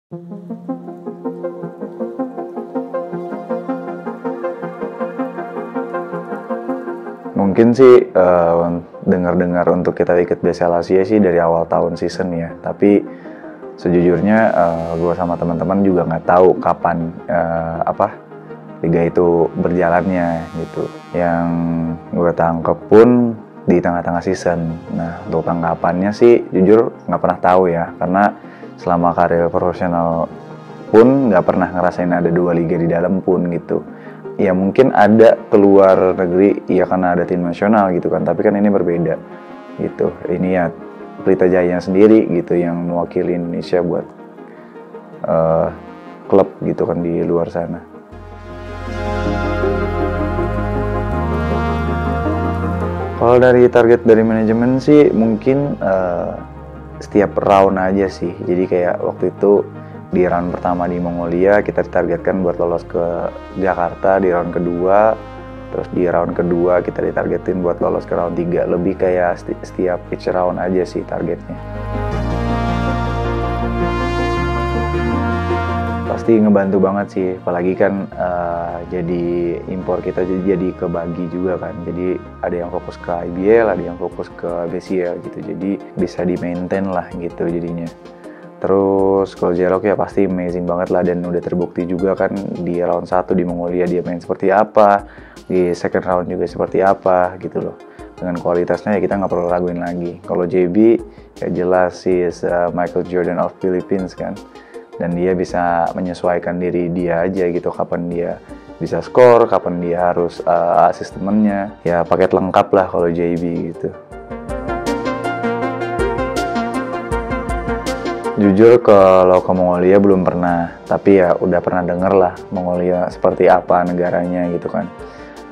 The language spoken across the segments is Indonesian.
Mungkin sih dengar-dengar untuk kita ikut BCL Asia sih dari awal tahun season ya. Tapi sejujurnya gue sama teman-teman juga nggak tahu kapan liga itu berjalannya gitu. Yang gue tangkep pun di tengah-tengah season. Nah, untuk tanggapannya sih jujur nggak pernah tahu ya, karena selama karir profesional pun nggak pernah ngerasain ada 2 liga di dalam pun gitu. Ya mungkin ada keluar negeri ya karena ada tim nasional gitu kan, tapi kan ini berbeda gitu. Ini ya Pelita Jaya sendiri gitu yang mewakili Indonesia buat klub gitu kan di luar sana. Kalau dari target dari manajemen sih mungkin setiap round aja sih. Jadi kayak waktu itu di round pertama di Mongolia kita ditargetkan buat lolos ke Jakarta di round kedua. Terus di round kedua kita ditargetin buat lolos ke round 3. Lebih kayak setiap each round aja sih targetnya. Pasti ngebantu banget sih, apalagi kan jadi impor kita jadi kebagi juga kan. Jadi ada yang fokus ke IBL, ada yang fokus ke BCL gitu. Jadi bisa di-maintain lah gitu jadinya. Terus kalau J-Rock ya pasti amazing banget lah, dan udah terbukti juga kan di round 1 di Mongolia dia main seperti apa, di second round juga seperti apa gitu loh. Dengan kualitasnya ya kita nggak perlu raguin lagi. Kalau JB ya jelas sih Michael Jordan of Philippines kan, dan dia bisa menyesuaikan diri dia aja gitu, kapan dia bisa skor, kapan dia harus assist temennya. Ya paket lengkap lah kalau JB gitu. Jujur kalau ke Mongolia belum pernah, tapi ya udah pernah denger lah Mongolia seperti apa negaranya gitu kan.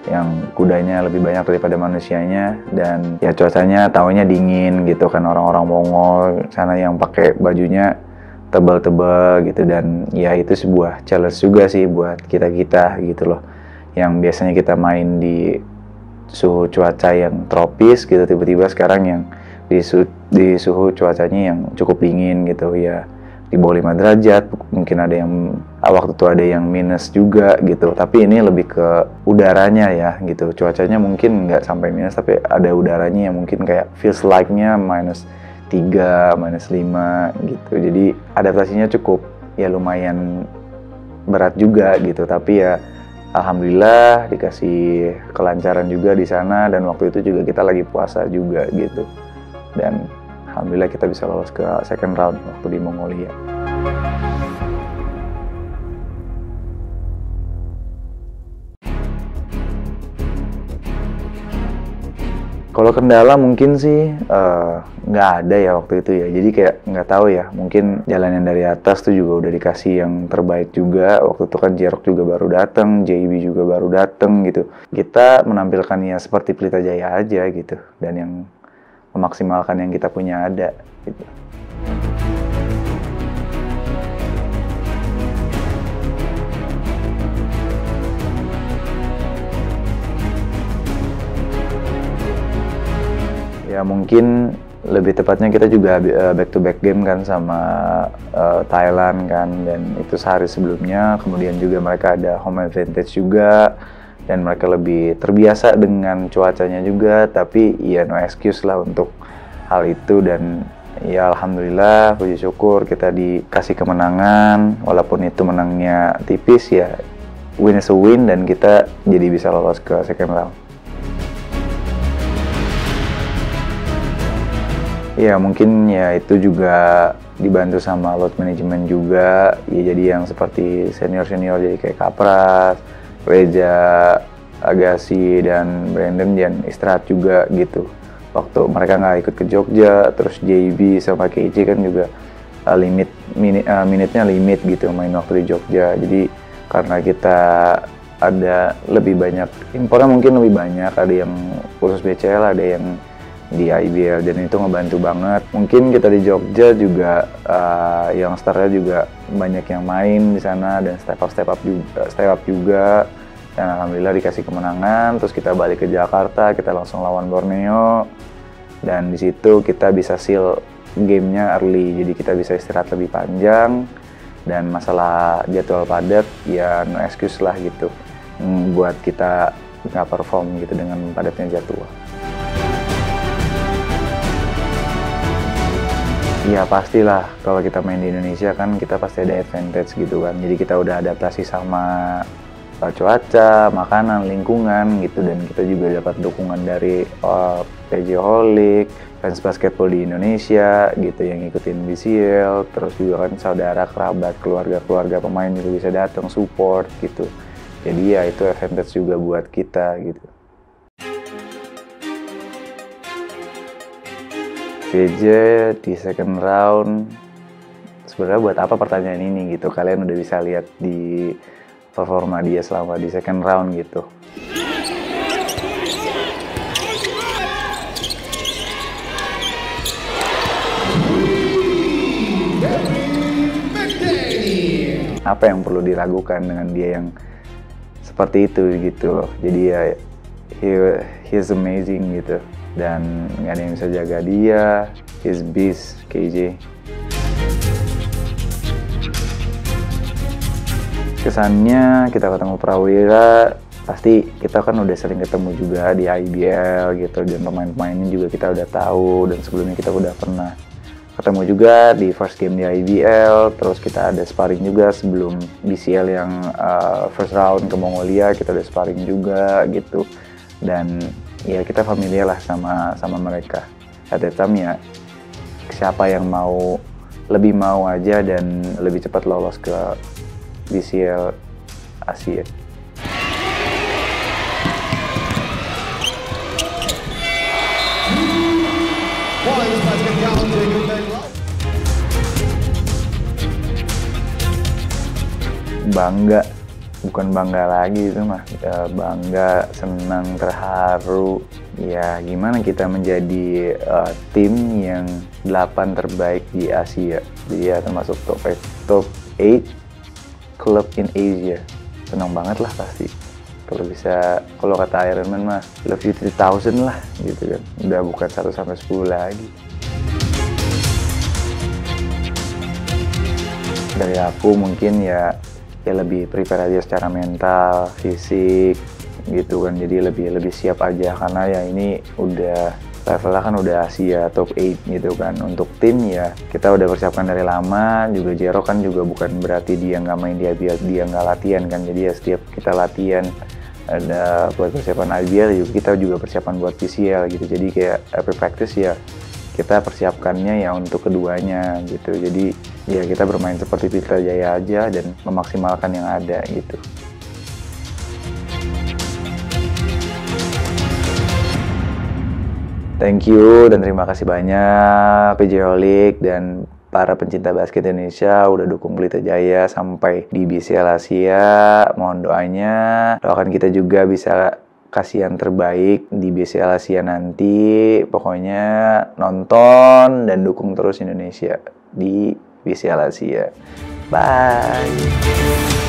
Yang kudanya lebih banyak daripada manusianya, dan ya cuacanya taunya dingin gitu kan. Orang-orang Mongol sana yang pakai bajunya tebal-tebal gitu, dan ya itu sebuah challenge juga sih buat kita-kita gitu loh. Yang biasanya kita main di suhu cuaca yang tropis gitu, tiba-tiba sekarang yang di suhu cuacanya yang cukup dingin gitu ya, di bawah 5 derajat, mungkin ada yang waktu itu ada yang minus juga gitu. Tapi ini lebih ke udaranya ya gitu, cuacanya mungkin nggak sampai minus, tapi ada udaranya yang mungkin kayak feels like-nya -3, -5 gitu. Jadi adaptasinya cukup ya lumayan berat juga gitu, tapi ya alhamdulillah dikasih kelancaran juga di sana, dan waktu itu juga kita lagi puasa juga gitu. Dan alhamdulillah kita bisa lolos ke second round waktu di Mongolia. Kalau kendala mungkin sih nggak ada ya waktu itu ya. Jadi kayak nggak tahu ya, mungkin jalan yang dari atas tuh juga udah dikasih yang terbaik juga. Waktu itu kan J-Rock juga baru datang, JB juga baru datang gitu. Kita menampilkannya seperti Pelita Jaya aja gitu, dan yang memaksimalkan yang kita punya ada gitu. Ya mungkin lebih tepatnya kita juga back to back game kan sama Thailand kan, dan itu sehari sebelumnya. Kemudian juga mereka ada home advantage juga, dan mereka lebih terbiasa dengan cuacanya juga. Tapi ya no excuse lah untuk hal itu, dan ya alhamdulillah puji syukur kita dikasih kemenangan. Walaupun itu menangnya tipis ya, win is a win, dan kita jadi bisa lolos ke second round. Ya mungkin ya itu juga dibantu sama load management juga ya, jadi yang seperti senior-senior jadi kayak Kapras, Reza, Agassi, dan Brandon dan istirahat juga gitu. Waktu mereka nggak ikut ke Jogja, terus JB sama KJ kan juga minitnya limit gitu main waktu di Jogja. Jadi karena kita ada lebih banyak impornya, mungkin lebih banyak, ada yang khusus BCL, ada yang di IBL, dan itu ngebantu banget. Mungkin kita di Jogja juga yang startnya juga banyak yang main di sana, dan step up juga. Dan alhamdulillah dikasih kemenangan. Terus kita balik ke Jakarta, kita langsung lawan Borneo, dan di situ kita bisa seal gamenya early, jadi kita bisa istirahat lebih panjang, Dan masalah jadwal padat ya no excuse lah gitu buat kita nggak perform gitu dengan padatnya jadwal. Ya pastilah kalau kita main di Indonesia kan kita pasti ada advantage gitu kan. Jadi kita udah adaptasi sama cuaca, makanan, lingkungan gitu, dan kita juga dapat dukungan dari PJ Holic, fans basketball di Indonesia gitu yang ngikutin BCL, terus juga kan saudara, kerabat, keluarga pemain juga bisa datang support gitu. Jadi ya itu advantage juga buat kita gitu. PJ di second round, sebenarnya buat apa pertanyaan ini gitu, kalian udah bisa lihat di performa dia selama di second round gitu. Apa yang perlu diragukan dengan dia yang seperti itu gitu loh. Jadi ya he's amazing gitu, dan nggak ada yang bisa jaga dia. He's beast, KJ. Kesannya kita ketemu Prawira, pasti kita kan udah sering ketemu juga di IBL gitu, dan pemain-pemainnya juga kita udah tahu, dan sebelumnya kita udah pernah ketemu juga di first game di IBL, terus kita ada sparring juga sebelum BCL yang first round ke Mongolia, kita udah sparring juga gitu, dan ya kita familiar lah sama mereka. At that time ya siapa yang lebih mau aja dan lebih cepat lolos ke BCL Asia. Bangga, bukan bangga lagi itu mah, bangga, senang, terharu. Ya gimana kita menjadi tim yang 8 terbaik di Asia. Dia termasuk top 8 club in Asia. Senang banget lah pasti. Kalau kata Iron Man mah love you 3000 lah gitu kan. Udah bukan 1-10 lagi. Dari aku mungkin ya lebih prepare aja secara mental, fisik gitu kan. Jadi lebih siap aja, karena ya ini udah levelnya kan udah Asia top 8 gitu kan. Untuk tim ya kita udah persiapkan dari lama. Juga Jero kan juga bukan berarti dia nggak main di IBL, dia nggak latihan kan. Jadi ya setiap kita latihan ada buat persiapan IBL, kita juga persiapan buat PCL gitu. Jadi kayak every practice ya kita persiapkannya ya untuk keduanya gitu. Jadi ya kita bermain seperti Pelita Jaya aja dan memaksimalkan yang ada gitu. Thank you dan terima kasih banyak PJ Holic dan para pencinta basket Indonesia udah dukung Pelita Jaya sampai di BCL Asia. Mohon doanya, doakan kita juga bisa kasih yang terbaik di BCL Asia nanti. Pokoknya nonton dan dukung terus Indonesia di BCL Asia. Bye.